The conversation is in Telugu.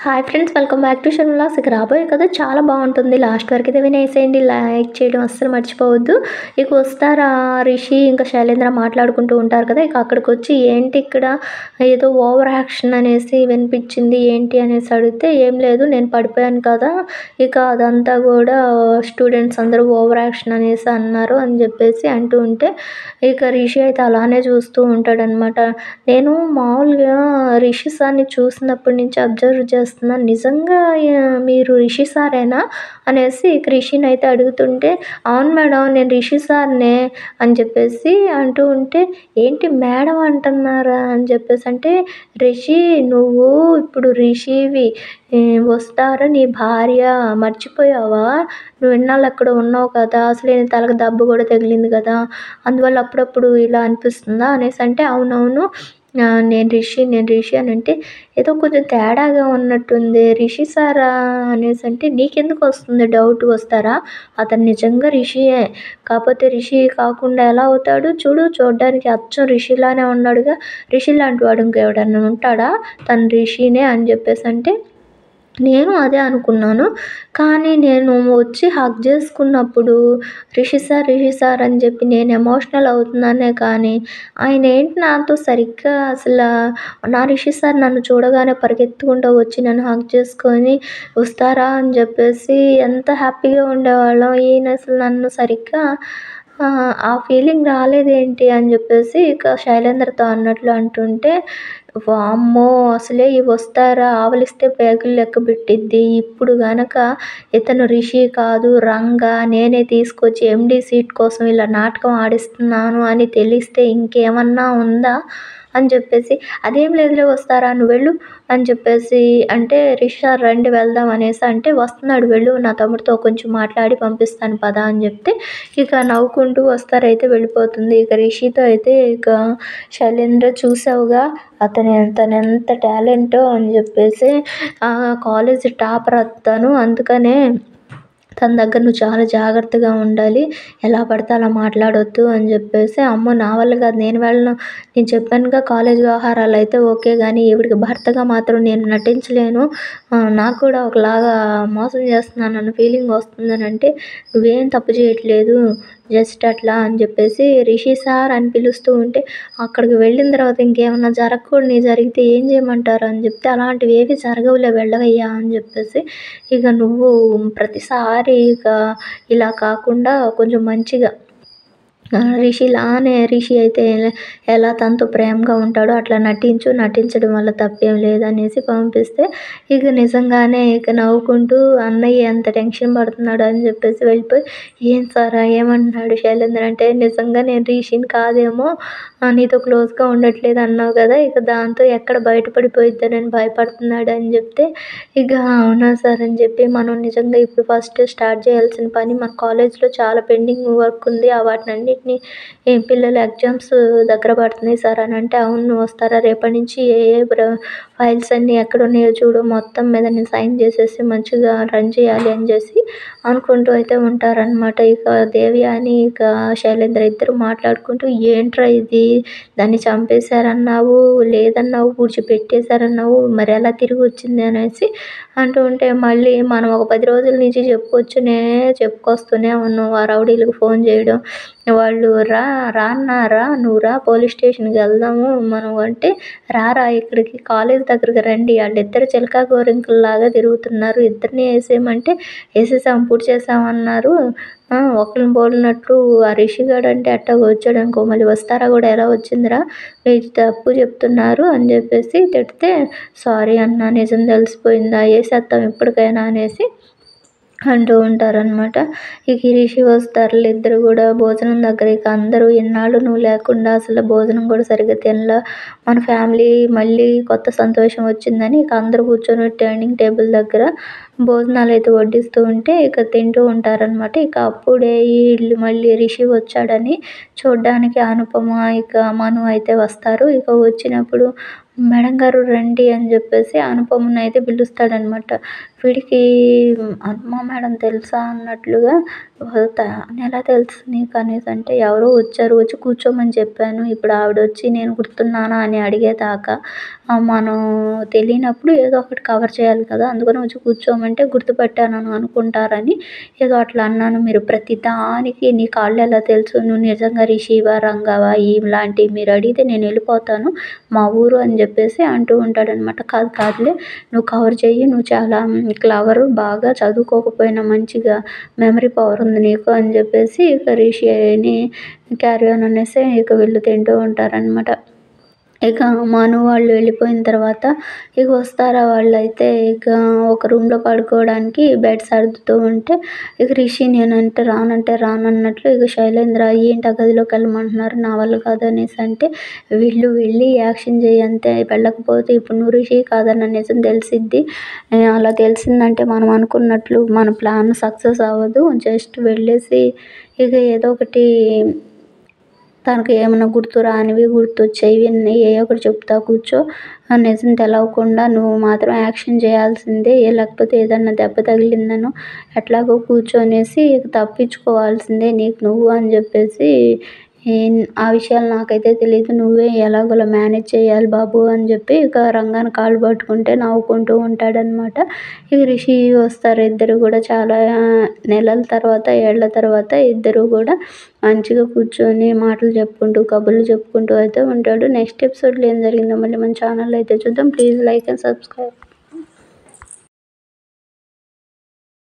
Hi friends, welcome back to Sharmila vlogs. ఇక రాబోయే కథ చాలా బాగుంటుంది. లాస్ట్ వరకు అయితే వినేసేయండి. లైక్ చేయడం అస్సలు మర్చిపోవద్దు. ఇక వస్తారా రిషి ఇంకా శైలేంద్ర మాట్లాడుకుంటూ ఉంటారు కదా. ఇక అక్కడికి వచ్చి ఏంటి ఇక్కడ ఏదో ఓవర్ యాక్షన్ అనేసి వినిపించింది ఏంటి అనేసి అడిగితే, ఏం లేదు నేను పడిపోయాను కదా, ఇక అదంతా కూడా స్టూడెంట్స్ అందరూ ఓవర్ యాక్షన్ అనేసి అన్నారు అని చెప్పేసి అంటూ ఉంటే, ఇక రిషి అయితే అలానే చూస్తూ ఉంటాడనమాట. నేను మామూలుగా రిషి సార్ని చూసినప్పటి నుంచి అబ్జర్వ్ చేస్తున్నాను. నిజంగా మీరు రిషి సారేనా అనేసి రిషిని అయితే అడుగుతుంటే, అవును మేడం నేను రిషి సార్నే అని చెప్పేసి అంటూ ఉంటే, ఏంటి మేడం అంటున్నారా అని చెప్పేసి అంటే, రిషి నువ్వు ఇప్పుడు రిషివి, వస్తారా నీ భార్య మర్చిపోయావా, నువ్వు ఇన్నాళ్ళు అక్కడ ఉన్నావు కదా, అసలు నేను తలకు దెబ్బ కూడా తగిలింది కదా, అందువల్ల అప్పుడప్పుడు ఇలా అనిపిస్తుందా అనేసి అంటే, అవునవును నేను రిషి అని అంటే, ఏదో కొంచెం తేడాగా ఉన్నట్టుంది రిషి సారా అనేసి అంటే, నీకెందుకు వస్తుంది డౌట్, వస్తారా అతను నిజంగా రిషియే, కాకపోతే రిషి కాకుండా ఎలా అవుతాడు చూడడానికి అచ్చం రిషిలానే ఉన్నాడుగా, రిషి లాంటి వాడు ఇంకెవడన్నా ఉంటాడా, తను రిషినే అని చెప్పేసి అంటే, నేను అదే అనుకున్నాను. కానీ నేను వచ్చి హగ్ చేసుకున్నప్పుడు రిషి సార్ అని చెప్పి నేను ఎమోషనల్ అవుతున్నానే కానీ, ఆయన ఏంటి నాతో సరిగ్గా అసలు, నా రిషి సార్ నన్ను చూడగానే పరిగెత్తుకుంటూ వచ్చి నన్ను హగ్ చేసుకొని వస్తారా అని చెప్పేసి ఎంత హ్యాపీగా ఉండేవాళ్ళం, ఈయన అసలు నన్ను సరిగ్గా ఆ ఫీలింగ్ రాలేదేంటి అని చెప్పేసి ఇక శైలేంద్రతో అన్నట్లు అంటుంటే, వామ్మో అసలే ఈ వస్తారా ఆవలిస్తే పేగులు లెక్క పెట్టిద్ది, ఇప్పుడు గనక ఇతను రిషి కాదు రంగా, నేనే తీసుకొచ్చి ఎండి సీట్ కోసం ఇలా నాటకం ఆడిస్తున్నాను అని తెలిస్తే ఇంకేమన్నా ఉందా అని చెప్పేసి, అదేం లేదులే వస్తారా నువ్వు వెళ్ళు అని చెప్పేసి అంటే, రిషి సార్ రండి వెళ్దాం అనేసి అంటే, వస్తున్నాడు వెళ్ళు నా తమ్ముడితో కొంచెం మాట్లాడి పంపిస్తాను పదా అని చెప్తే, ఇక నవ్వుకుంటూ వస్తారైతే వెళ్ళిపోతుంది. ఇక రిషితో అయితే ఇక శైలేంద్ర చూసావుగా తను ఎంత టాలెంటో అని చెప్పేసి, కాలేజ్ టాపర్ అతను, అందుకనే తన దగ్గర నువ్వు చాలా జాగ్రత్తగా ఉండాలి, ఎలా పడితే అలా మాట్లాడొద్దు అని చెప్పేసి, అమ్మో నా వల్ల కాదు నేను వెళ్ళను, నేను చెప్పానుగా కాలేజ్ వ్యవహారాలు అయితే ఓకే కానీ ఈవిడికి భర్తగా మాత్రం నేను నటించలేను, నాకు కూడా ఒకలాగా మోసం చేస్తున్నాను అన్న ఫీలింగ్ వస్తుందని అంటే, నువ్వేం తప్పు చేయట్లేదు జస్ట్ అట్లా అని చెప్పేసి రిషి సార్ అని పిలుస్తూ ఉంటే, అక్కడికి వెళ్ళిన తర్వాత ఇంకేమన్నా జరగకూడని జరిగితే ఏం చేయమంటారు అని చెప్తే, అలాంటివి ఏవి జరగవులే వెళ్ళవయ్యా అని చెప్పేసి, ఇక నువ్వు ప్రతిసారి ఇక ఇలా కాకుండా కొంచెం మంచిగా రిషి అయితే ఎలా తనతో ప్రేమగా ఉంటాడో అట్లా నటించడం వల్ల తప్పేం లేదనేసి పంపిస్తే, ఇక నిజంగానే ఇక నవ్వుకుంటూ అన్నయ్య ఎంత టెన్షన్ పడుతున్నాడు అని చెప్పేసి వెళ్ళిపోయి, ఏం సారా ఏమంటున్నాడు శైలేంద్ర అంటే, నిజంగా నేను రిషిని కాదేమో, నీతో క్లోజ్గా ఉండట్లేదు అన్నావు కదా, ఇక దాంతో ఎక్కడ బయటపడిపోయిద్దానని భయపడుతున్నాడు అని చెప్తే, ఇక అవునా సార్ అని చెప్పి, మనం నిజంగా ఇప్పుడు ఫస్ట్ స్టార్ట్ చేయాల్సిన పని, మన కాలేజ్లో చాలా పెండింగ్ వర్క్ ఉంది, వాటినన్నిటిని పిల్లల ఎగ్జామ్స్ దగ్గర పడుతున్నాయి సార్ అని అంటే, అవును వస్తారా రేపటి నుంచి ఏ ఫైల్స్ అన్నీ ఎక్కడ ఉన్నాయో చూడు, మొత్తం మీద నేను సైన్ చేసేసి మంచిగా రన్ చేయాలి అని చేసి అనుకుంటూ అయితే ఉంటారనమాట. ఇక దేవయాని ఇక శైలేంద్ర ఇద్దరు మాట్లాడుకుంటూ, ఏంట్రా ఇది, దాన్ని చంపేశారన్నావు, లేదన్నావు, పూడ్చిపెట్టేశారన్నావు, మరి ఎలా తిరిగి వచ్చింది అనేసి అంటూ ఉంటే, మళ్ళీ మనం ఒక 10 రోజుల నుంచి చెప్పుకొస్తూనే ఉన్నాం, ఆ రౌడీలకు ఫోన్ చేయడం, వాళ్ళు రా నువ్వు రా పోలీస్ స్టేషన్కి వెళ్దాము మనం అంటే, రారా ఇక్కడికి కాలేజ్ దగ్గరికి రండి, వాళ్ళిద్దరు చిలకా గోరింకల్లాగా తిరుగుతున్నారు, ఇద్దరిని వేసేయమంటే వేసేసాం పూర్తి చేసామన్నారు, ఒకరిని పోలినట్టు ఆ రిషిగాడు అంటే అట్టాగా వచ్చాడు అనుకో, మళ్ళీ వస్తారా కూడా ఎలా వచ్చిందిరా, మీరు తప్పు చెప్తున్నారు అని చెప్పేసి తిడితే, సారీ అన్న నిజం తెలిసిపోయిందా, వేసేస్తాం ఇప్పటికైనా అనేసి అంటూ ఉంటారనమాట. ఇక రిషి వస్తారులు ఇద్దరు కూడా భోజనం దగ్గర, ఇక అందరూ ఎన్నాళ్ళు నువ్వు లేకుండా అసలు భోజనం కూడా సరిగ్గా తినలా, మన ఫ్యామిలీ మళ్ళీ కొత్త సంతోషం వచ్చిందని ఇక అందరూ కూర్చొని డైనింగ్ టేబుల్ దగ్గర భోజనాలు అయితే వడ్డిస్తూ ఉంటే ఇక తింటూ ఉంటారనమాట. ఇక అప్పుడే వీళ్ళు మళ్ళీ రిషి వచ్చాడని చూడ్డానికి అనుపమ ఇక మను అయితే వస్తారు. ఇక వచ్చినప్పుడు మేడం గారు రండి అని చెప్పేసి అనుపమనైతే పిలుస్తాడనమాట. వీడికి మా మేడం తెలుసా అన్నట్లుగా ఎలా తెలుసు నీకు అనేసి అంటే, ఎవరో వచ్చారు, వచ్చి కూర్చోమని చెప్పాను. ఇప్పుడు ఆవిడొచ్చి నేను గుర్తున్నానా అని అడిగేదాకా మనం తెలియనప్పుడు ఏదో ఒకటి కవర్ చేయాలి కదా! అందుకని వచ్చి కూర్చోమంటే గుర్తుపట్టానని అనుకుంటారని ఏదో అట్లా అన్నాను. మీరు ప్రతి దానికి నీ కాళ్ళెలా తెలుసు? నువ్వు నిజంగా రిషివా, రంగావా ఇలాంటివి మీరు అడిగితే నేను వెళ్ళిపోతాను మా ఊరు అని చెప్పేసి అంటూ ఉంటాడనమాట. కాదులే నువ్వు కవర్ చెయ్యి. నువ్వు చాలా క్లవరు. బాగా చదువుకోకపోయినా మంచిగా మెమరీ పవర్ ఉంది నీకు అని చెప్పేసి ఇక రిషిని క్యారీ ఆన్ అనేసి ఇక వీళ్ళు తింటూ ఉంటారనమాట. ఇక మను వాళ్ళు వెళ్ళిపోయిన తర్వాత ఇక వస్తారా వాళ్ళైతే ఇక ఒక రూమ్‌లో పడుకోవడానికి బెడ్ సర్దుతూ ఉంటే ఇక రిషి నేనంటే రానన్నట్లు ఇక శైలేంద్ర ఏంటి ఆ గదిలోకి వెళ్ళమంటున్నారు నా వల్ల కాదు అనేసి అంటే వీళ్ళు వెళ్ళి యాక్షన్ చెయ్యి అంతే వెళ్ళకపోతే ఇప్పుడు నువ్వు రిషి కాదన్న నిజం తెలిసిద్ది. అలా తెలిసిందంటే మనం అనుకున్నట్లు మన ప్లాన్ సక్సెస్ అవ్వదు. జస్ట్ వెళ్ళేసి ఇక ఏదో ఒకటి తనకు ఏమన్నా గుర్తు రానివి గుర్తొచ్చేవి ఏయో ఒకటి చెప్తా కూర్చో. నిజం తెలవకుండా నువ్వు మాత్రం యాక్షన్ చేయాల్సిందే. లేకపోతే ఏదన్నా దెబ్బ తగిలిందనో ఎట్లాగో కూర్చో అనేసి తప్పించుకోవాల్సిందే నీకు నువ్వు అని చెప్పేసి ఆ విషయాలు నాకైతే తెలీదు. నువ్వే ఎలాగోలా మేనేజ్ చేయాలి బాబు అని చెప్పి ఇక రంగాని కాళ్ళు పట్టుకుంటే నవ్వుకుంటూ ఉంటాడనమాట. ఇక రిషి వస్తారు. ఇద్దరు కూడా చాలా నెలల తర్వాత, ఏళ్ల తర్వాత ఇద్దరు కూడా మంచిగా కూర్చొని మాటలు చెప్పుకుంటూ, కబుర్లు చెప్పుకుంటూ అయితే ఉంటాడు. నెక్స్ట్ ఎపిసోడ్‌లో ఏం జరిగిందో మళ్ళీ మన ఛానల్‌లో అయితే చూద్దాం. Please like and subscribe.